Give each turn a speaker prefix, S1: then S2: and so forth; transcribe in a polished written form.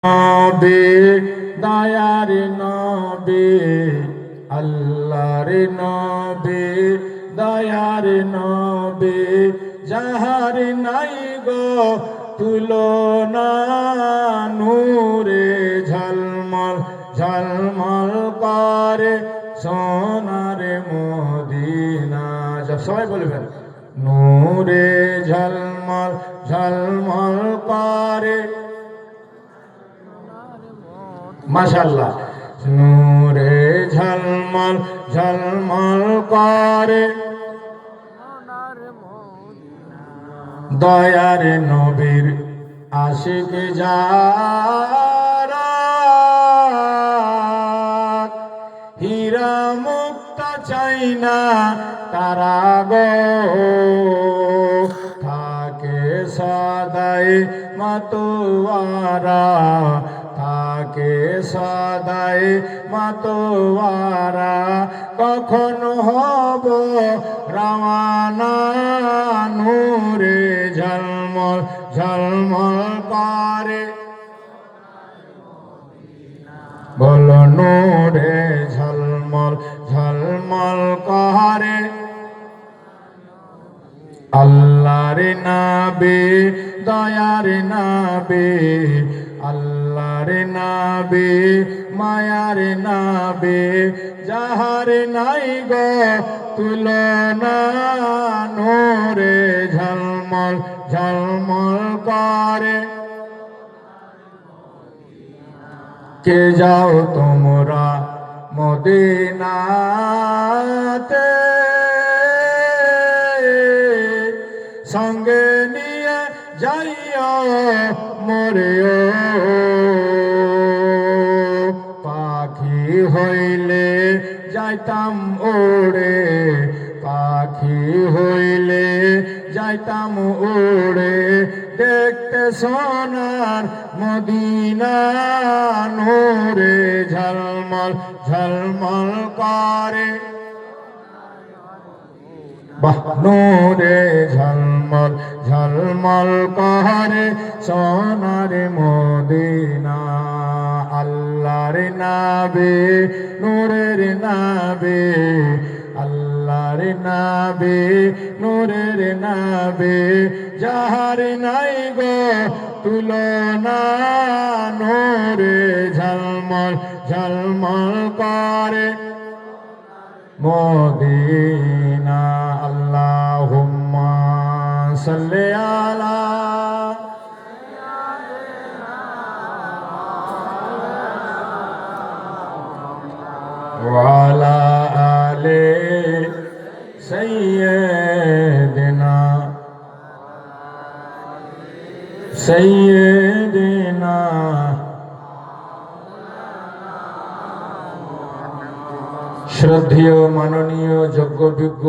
S1: নবী দয়ার নবী আল্লাহর নবী দয়ার নবী যাহার নাই গো তুলনা নূরে ঝলমল ঝলমল করে সোনার মদিনা। সবাই বলবেন নূরে ঝলমল ঝলমল করে। মাশাআল্লাহ। নূরে ঝলমল ঝলমল করে দয়ার নবীর আশিক যারা হীরা মুক্তা চাই না তারা গো থাকে সদাই মাতোয়ারা থাকে সদাই মাতোয়ারা। কখন হব রওয়ানা নূরে ঝলমল ঝলমল করে। বলো নূরে ঝলমল ঝলমল করে। আল্লাহর নবী দয়ার নবী আল্লাহর নবী মায়ার নবী যাহার নাই গো তুলনা নূরে ঝলমল ঝলমল করে। কে যাও তোমরা মদিনাতে সঙ্গে নিয়ে যাইও মরেও পাখি হইলে যাইতাম ওড়ে পাখি হইলে যাইতাম ওড়ে দেখতে সোনার মদিনা নূরে ঝলমল ঝলমল করে। বাহ নূরে ঝলমল ঝলমল করে সোনার মদিনা। আল্লাহর নবী নূরের নবী আল্লাহর নবী নূরের নবী যাহার নাই গো তুলনা নূরে ঝলমল ঝলমল করে মদিনা। আল্লাহুম্মা সাল্লি আলা ওয়ালা আলে সাইয়্যিদিনা সাইয়্যিদিনা। শ্রদ্ধেয় মাননীয় যোগ্য বিজ্ঞ